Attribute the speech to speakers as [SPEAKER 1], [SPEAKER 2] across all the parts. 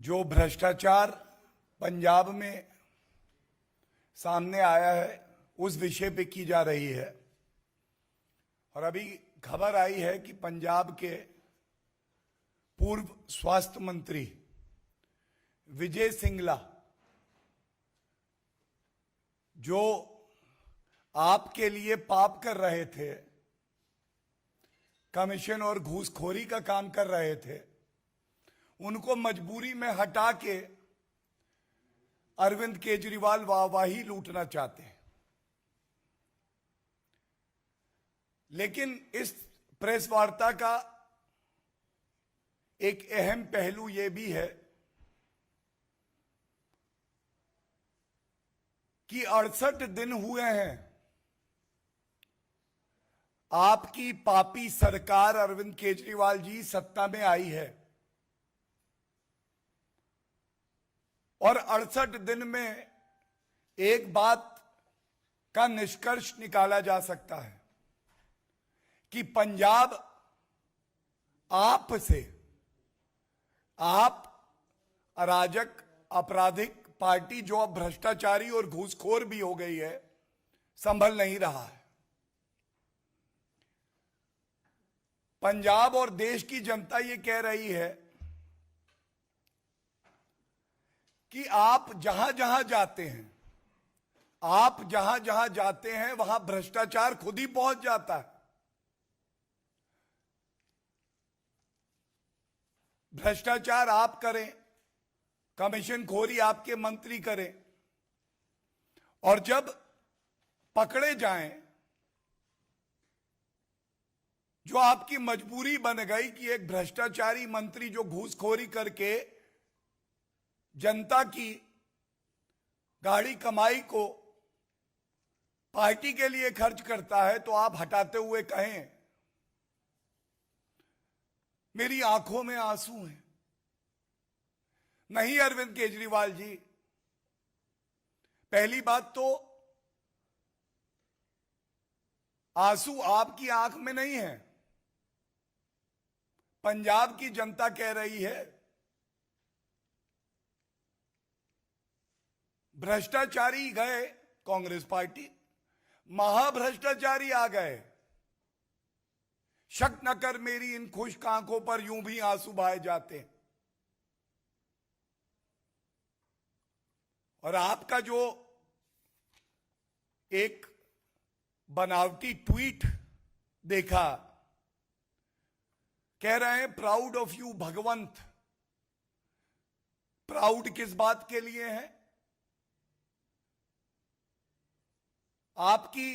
[SPEAKER 1] जो भ्रष्टाचार पंजाब में सामने आया है उस विषय पे की जा रही है। और अभी खबर आई है कि पंजाब के पूर्व स्वास्थ्य मंत्री विजय सिंगला, जो आपके लिए पाप कर रहे थे, कमीशन और घूसखोरी का काम कर रहे थे, उनको मजबूरी में हटा के अरविंद केजरीवाल वाहवाही लूटना चाहते हैं। लेकिन इस प्रेस वार्ता का एक अहम पहलू यह भी है कि 68 दिन हुए हैं आपकी पापी सरकार अरविंद केजरीवाल जी सत्ता में आई है, और 68 दिन में एक बात का निष्कर्ष निकाला जा सकता है कि पंजाब आप अराजक आपराधिक पार्टी जो अब भ्रष्टाचारी और घूसखोर भी हो गई है, संभल नहीं रहा है। पंजाब और देश की जनता ये कह रही है कि आप जहां जहां जाते हैं वहां भ्रष्टाचार खुद ही पहुंच जाता है। भ्रष्टाचार आप करें, कमीशन खोरी आपके मंत्री करें, और जब पकड़े जाएं, जो आपकी मजबूरी बन गई कि एक भ्रष्टाचारी मंत्री जो घूसखोरी करके जनता की गाड़ी कमाई को पार्टी के लिए खर्च करता है, तो आप हटाते हुए कहें मेरी आंखों में आंसू हैं। नहीं अरविंद केजरीवाल जी, पहली बात तो आंसू आपकी आंख में नहीं है, पंजाब की जनता कह रही है। भ्रष्टाचारी गए कांग्रेस पार्टी, महाभ्रष्टाचारी आ गए। शक न कर मेरी इन खुश्क आंखों पर यूं भी आंसू बहाए जाते हैं। और आपका जो एक बनावटी ट्वीट देखा, कह रहे हैं proud of you Bhagwant. Proud किस बात के लिए है? आपकी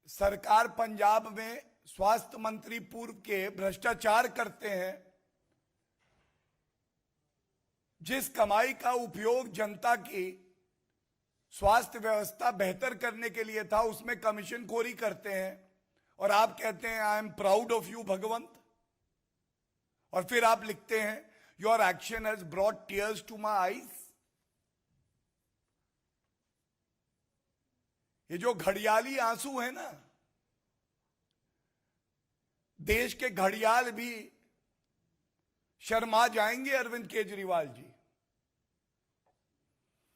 [SPEAKER 1] सरकार पंजाब में स्वास्थ्य मंत्री पूर्व के भ्रष्टाचार करते हैं। जिस कमाई का उपयोग जनता की स्वास्थ्य व्यवस्था बेहतर करने के लिए था, उसमें कमीशन खोरी करते हैं, और आप कहते हैं I am proud of you Bhagwant. और फिर आप लिखते हैं your action has brought tears to my eyes. ये जो घड़ियाली आंसू है ना, देश के घड़ियाल भी शर्मा जाएंगे अरविंद केजरीवाल जी,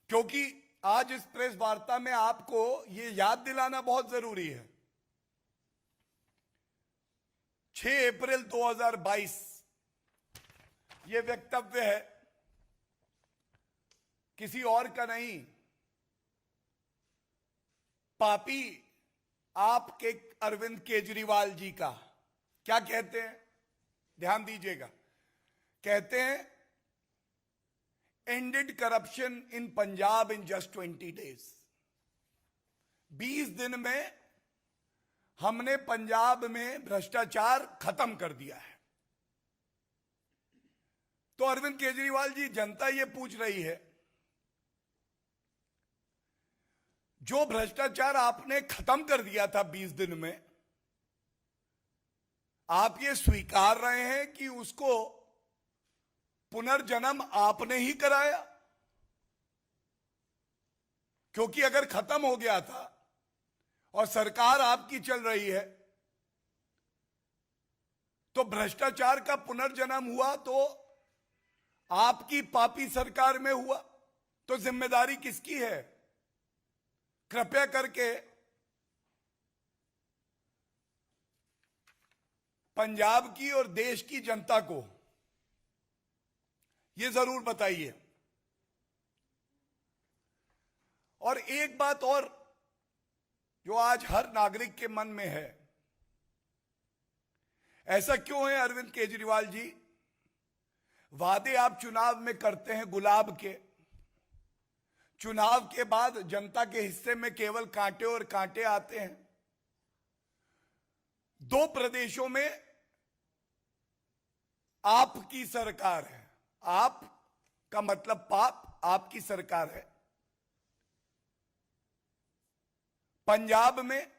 [SPEAKER 1] क्योंकि आज इस प्रेस वार्ता में आपको यह याद दिलाना बहुत जरूरी है। 6 अप्रैल 2022 यह वक्तव्य है, किसी और का नहीं, पापी आपके अरविंद केजरीवाल जी का। क्या कहते हैं, ध्यान दीजिएगा। कहते हैं ended corruption in Punjab in just 20 days. 20 दिन में हमने पंजाब में भ्रष्टाचार खत्म कर दिया है। तो अरविंद केजरीवाल जी, जनता यह पूछ रही है, जो भ्रष्टाचार आपने खत्म कर दिया था 20 दिन में, आप ये स्वीकार रहे हैं कि उसको पुनर्जन्म आपने ही कराया? क्योंकि अगर खत्म हो गया था और सरकार आपकी चल रही है, तो भ्रष्टाचार का पुनर्जन्म हुआ तो आपकी पापी सरकार में हुआ तो जिम्मेदारी किसकी है? कृपया करके पंजाब की और देश की जनता को यह जरूर बताइए। और एक बात और जो आज हर नागरिक के मन में है, ऐसा क्यों है अरविंद केजरीवाल जी, वादे आप चुनाव में करते हैं गुलाब के, चुनाव के बाद जनता के हिस्से में केवल कांटे और कांटे आते हैं। 2 प्रदेशों में आपकी सरकार है, आप का मतलब पाप, आपकी सरकार है। पंजाब में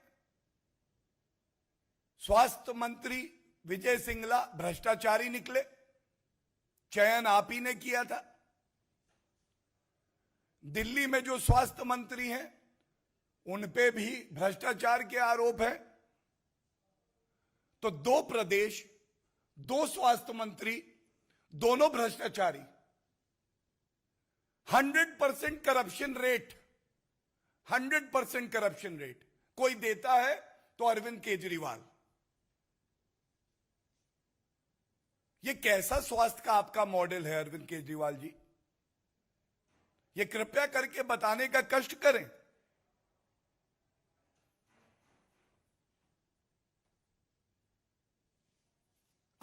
[SPEAKER 1] स्वास्थ्य मंत्री विजय सिंगला भ्रष्टाचारी निकले, चयन आप ही ने किया था। दिल्ली में जो स्वास्थ्य मंत्री हैं उन पे भी भ्रष्टाचार के आरोप हैं। तो 2 प्रदेश, 2 स्वास्थ्य मंत्री, दोनों भ्रष्टाचारी, 100% करप्शन रेट, 100% करप्शन रेट कोई देता है तो अरविंद केजरीवाल। ये कैसा स्वास्थ्य का आपका मॉडल है अरविंद केजरीवाल जी? ये कृपया करके बताने का कष्ट करें।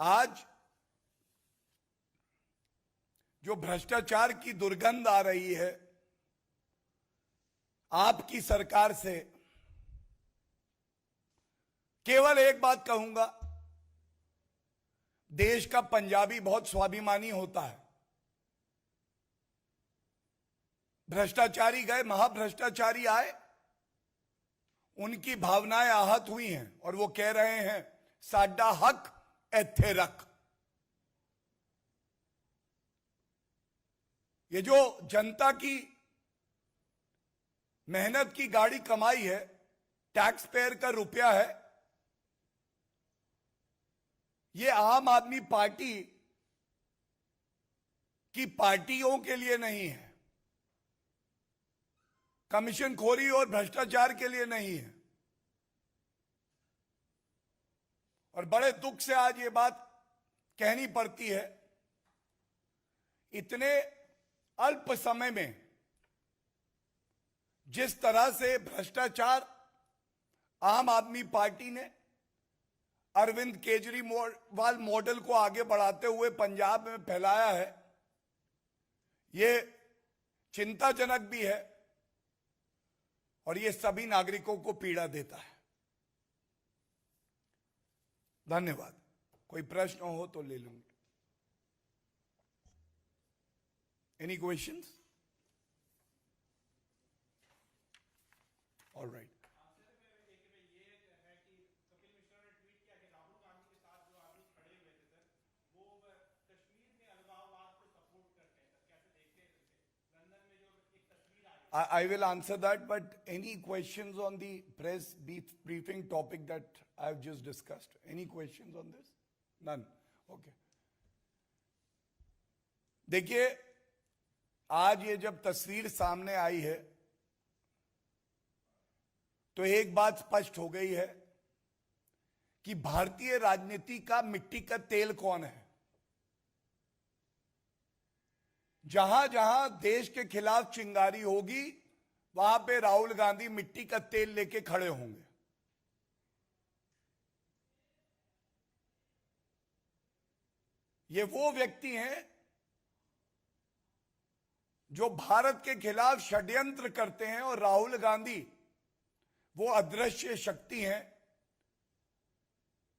[SPEAKER 1] आज जो भ्रष्टाचार की दुर्गंध आ रही है आपकी सरकार से, केवल एक बात कहूंगा, देश का पंजाबी बहुत स्वाभिमानी होता है। भ्रष्टाचारी गए, महाभ्रष्टाचारी आए, उनकी भावनाएं आहत हुई हैं और वो कह रहे हैं साडा हक इत्थे रख। ये जो जनता की मेहनत की गाड़ी कमाई है, टैक्स पेयर का रुपया है, ये आम आदमी पार्टी की पार्टियों के लिए नहीं है, कमीशन खोरी और भ्रष्टाचार के लिए नहीं है। और बड़े दुख से आज ये बात कहनी पड़ती है, इतने अल्प समय में जिस तरह से भ्रष्टाचार आम आदमी पार्टी ने अरविंद केजरीवाल मॉडल को आगे बढ़ाते हुए पंजाब में फैलाया है, ये चिंताजनक भी है और ये सभी नागरिकों को पीड़ा देता है। धन्यवाद। कोई प्रश्न हो तो ले लूंगी। Any questions? All right. I will answer that, but any questions on the press briefing topic that I've just discussed? Any questions on this? None. Okay. देखिए, आज ये जब तस्वीर सामने आई है तो एक बात स्पष्ट हो गई है कि भारतीय राजनीति का मिट्टी का तेल कौन है। जहां जहां देश के खिलाफ चिंगारी होगी वहां पे राहुल गांधी मिट्टी का तेल लेके खड़े होंगे। ये वो व्यक्ति हैं जो भारत के खिलाफ षड्यंत्र करते हैं और राहुल गांधी वो अदृश्य शक्ति हैं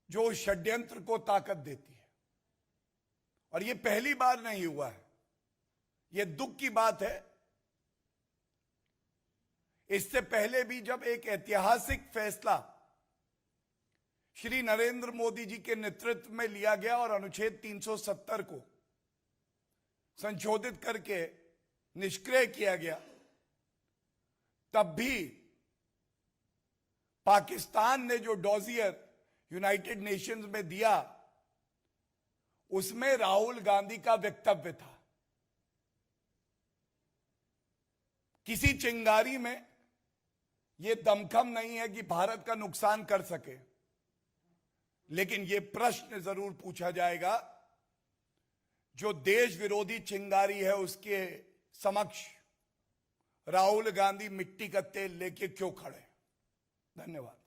[SPEAKER 1] जो उस षड्यंत्र को ताकत देती है। और ये पहली बार नहीं हुआ है, ये दुख की बात है। इससे पहले भी जब एक ऐतिहासिक फैसला श्री नरेंद्र मोदी जी के नेतृत्व में लिया गया और अनुच्छेद 370 को संशोधित करके निष्क्रिय किया गया, तब भी पाकिस्तान ने जो डॉजियर यूनाइटेड नेशंस में दिया उसमें राहुल गांधी का वक्तव्य था। किसी चिंगारी में यह दमखम नहीं है कि भारत का नुकसान कर सके, लेकिन यह प्रश्न जरूर पूछा जाएगा, जो देश विरोधी चिंगारी है उसके समक्ष राहुल गांधी मिट्टी का तेल लेके क्यों खड़े। धन्यवाद।